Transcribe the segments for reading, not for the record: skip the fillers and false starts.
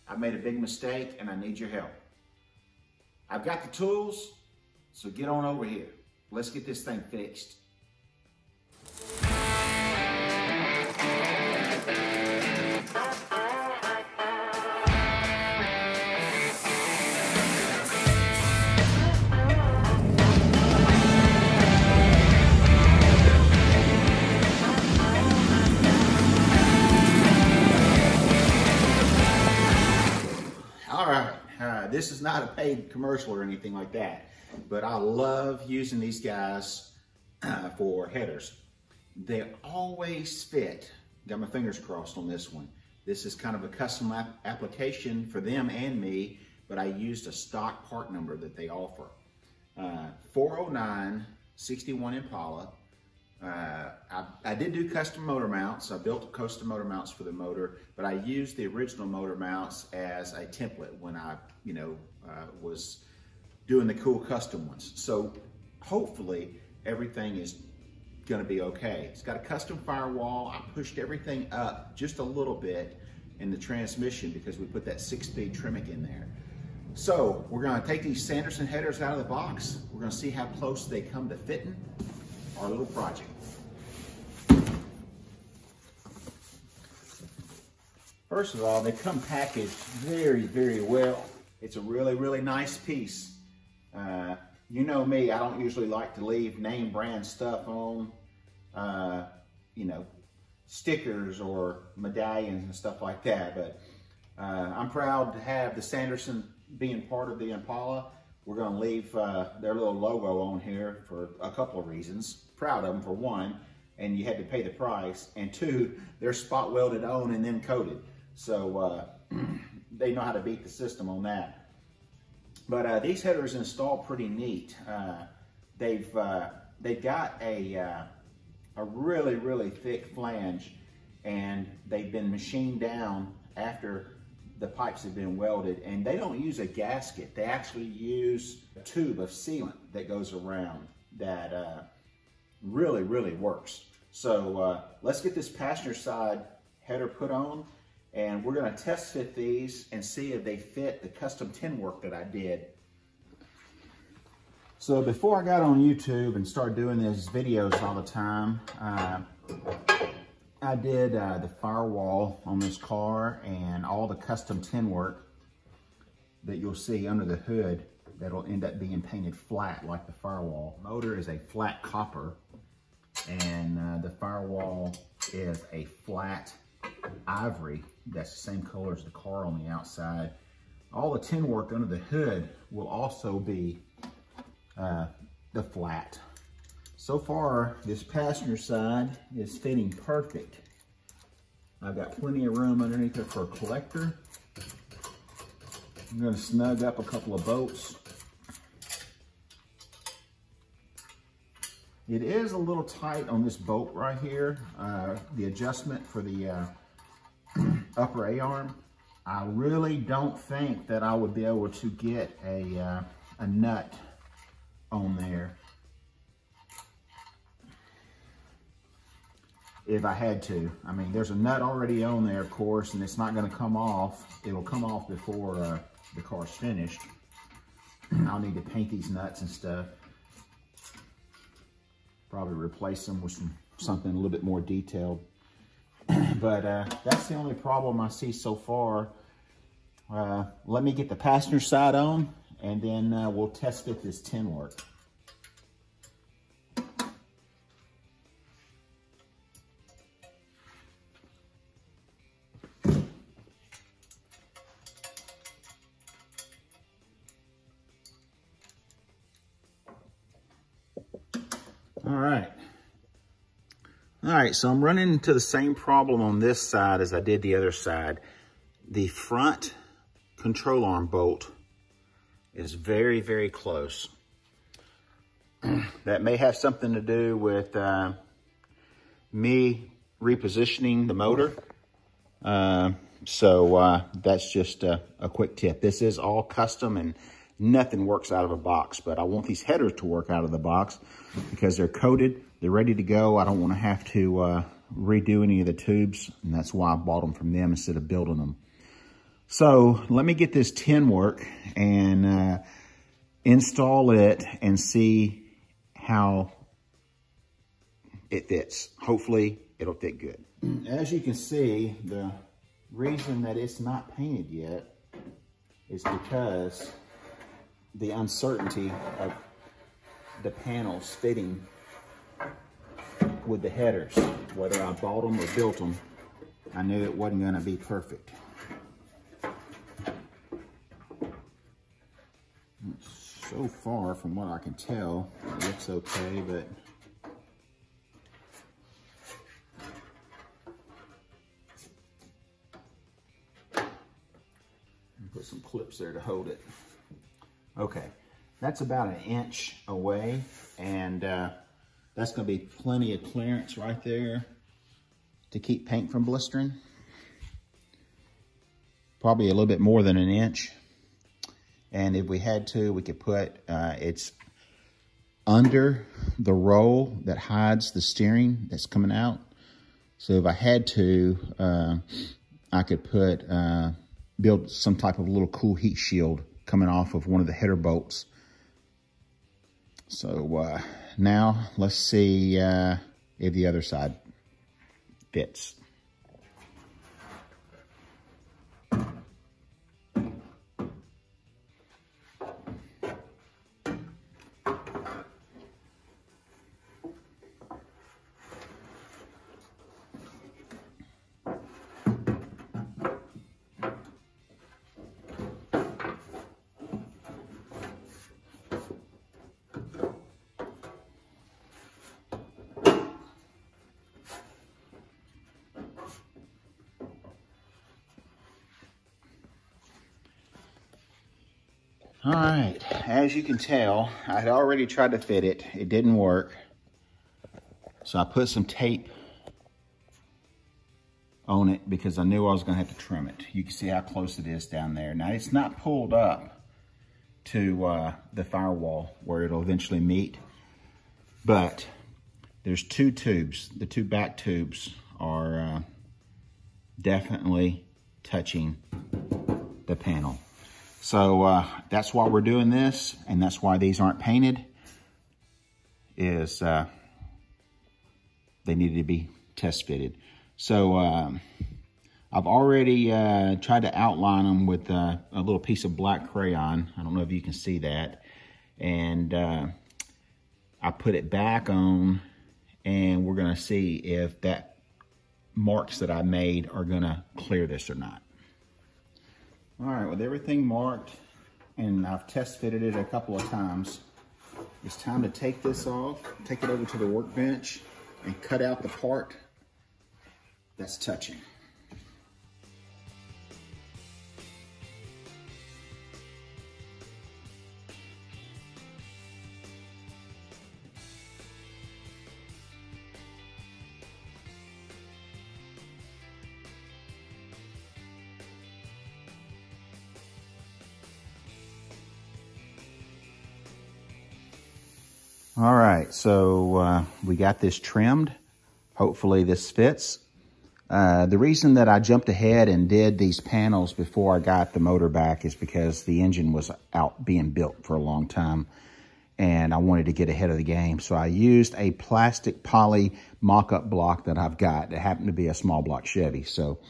I've made a big mistake and I need your help. I've got the tools, so get on over here. Let's get this thing fixed. This is not a paid commercial or anything like that, but I love using these guys for headers. They always fit. Got my fingers crossed on this one. This is kind of a custom application for them and me, but I used a stock part number that they offer. 40961 Impala. I did do custom motor mounts. I built custom motor mounts for the motor, but I used the original motor mounts as a template when I, was doing the cool custom ones. So hopefully everything is gonna be okay. It's got a custom firewall. I pushed everything up just a little bit in the transmission because we put that 6-speed Tremec in there. So we're gonna take these Sanderson headers out of the box. We're gonna see how close they come to fitting our little project. First of all, they come packaged very, very well. It's a really, really nice piece. You know me, I don't usually like to leave name brand stuff on, stickers or medallions and stuff like that, but I'm proud to have the Sanderson being part of the Impala. We're gonna leave their little logo on here for a couple of reasons. Proud of them for one, and you had to pay the price, and two, they're spot welded on and then coated. So they know how to beat the system on that. But these headers install pretty neat. They've got a really, really thick flange, and they've been machined down after the pipes have been welded, and they don't use a gasket. They actually use a tube of sealant that goes around that really, really works. So let's get this passenger side header put on, and we're gonna test fit these and see if they fit the custom tin work that I did. So before I got on YouTube and started doing these videos all the time, I did the firewall on this car and all the custom tin work that you'll see under the hood that'll end up being painted flat like the firewall. The motor is a flat copper, and the firewall is a flat ivory. That's the same color as the car on the outside. All the tin work under the hood will also be the flat. So far, this passenger side is fitting perfect. I've got plenty of room underneath it for a collector. I'm gonna snug up a couple of bolts. It is a little tight on this bolt right here, the adjustment for the upper A-arm. I really don't think that I would be able to get a nut on there if I had to. I mean, there's a nut already on there, of course, and it's not going to come off. It'll come off before the car's finished. I'll need to paint these nuts and stuff. Probably replace them with something a little bit more detailed. But that's the only problem I see so far. Let me get the passenger side on, and then we'll test fit this tin work. All right, so I'm running into the same problem on this side as I did the other side. The front control arm bolt is very, very close. That may have something to do with me repositioning the motor. So that's just a quick tip. This is all custom and nothing works out of a box, but I want these headers to work out of the box because they're coated, they're ready to go. I don't want to have to redo any of the tubes, and that's why I bought them from them instead of building them. So let me get this tin work and install it and see how it fits. Hopefully it'll fit good. As you can see, the reason that it's not painted yet is because the uncertainty of the panels fitting with the headers. Whether I bought them or built them, I knew it wasn't going to be perfect. So far, from what I can tell, it looks okay, but put some clips there to hold it. Okay, that's about 1 inch away, and that's going to be plenty of clearance right there to keep paint from blistering. Probably a little bit more than 1 inch. And if we had to, we could put, it's under the roll that hides the steering that's coming out. So if I had to, I could put, build some type of little cool heat shield coming off of one of the header bolts. So now let's see if the other side fits. All right, as you can tell, I had already tried to fit it. It didn't work. So I put some tape on it because I knew I was gonna have to trim it. You can see how close it is down there. Now it's not pulled up to the firewall where it'll eventually meet, but there's 2 tubes. The 2 back tubes are definitely touching the panel. So that's why we're doing this, and that's why these aren't painted, is they needed to be test fitted. So I've already tried to outline them with a little piece of black crayon. I don't know if you can see that. And I put it back on, and we're gonna see if that marks that I made are gonna clear this or not. All right, with everything marked, and I've test fitted it a couple of times, it's time to take this off, take it over to the workbench, and cut out the part that's touching. All right, so we got this trimmed. Hopefully this fits. The reason that I jumped ahead and did these panels before I got the motor back is because the engine was out being built for a long time, and I wanted to get ahead of the game. So I used a plastic poly mock-up block that I've got. It happened to be a small block Chevy. So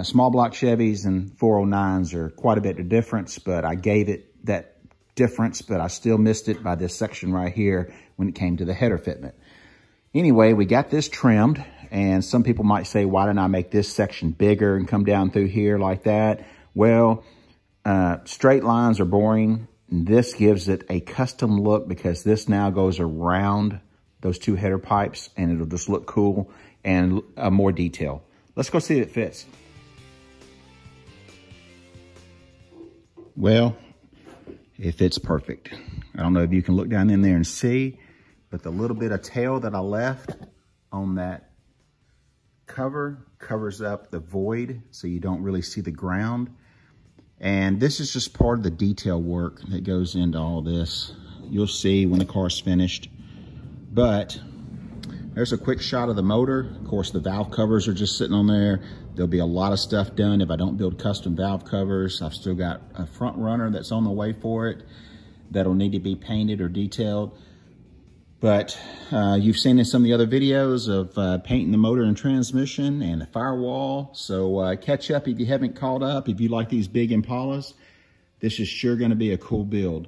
small block Chevys and 409s are quite a bit of difference, but I gave it that difference, but I still missed it by this section right here when it came to the header fitment. Anyway, we got this trimmed, and some people might say, why didn't I make this section bigger and come down through here like that? Well, straight lines are boring. This gives it a custom look because this now goes around those 2 header pipes, and it'll just look cool and more detail. Let's go see if it fits. Well, it fits perfect. I don't know if you can look down in there and see, but the little bit of tail that I left on that cover covers up the void so you don't really see the ground. And this is just part of the detail work that goes into all this. You'll see when the car's finished. But there's a quick shot of the motor. Of course, the valve covers are just sitting on there. There'll be a lot of stuff done if I don't build custom valve covers. I've still got a front runner that's on the way for it that'll need to be painted or detailed. But you've seen in some of the other videos of painting the motor and transmission and the firewall. So catch up if you haven't caught up. If you like these big Impalas, this is sure going to be a cool build.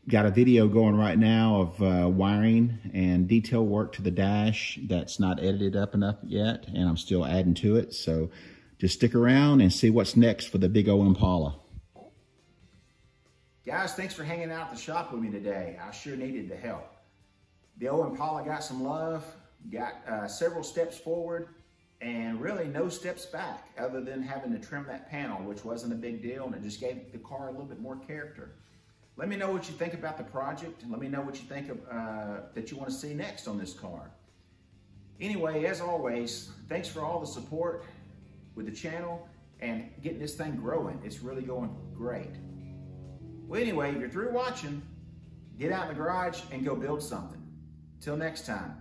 Got a video going right now of wiring and detail work to the dash that's not edited up enough yet, and I'm still adding to it. So just stick around and see what's next for the big old Impala. Guys, thanks for hanging out at the shop with me today. I sure needed the help. The old Impala got some love, got several steps forward, and really no steps back other than having to trim that panel, which wasn't a big deal, and it just gave the car a little bit more character. Let me know what you think about the project, and let me know what you think of, that you want to see next on this car. Anyway, as always, thanks for all the support with the channel and getting this thing growing. It's really going great. Well, anyway, if you're through watching, get out in the garage and go build something. Till next time.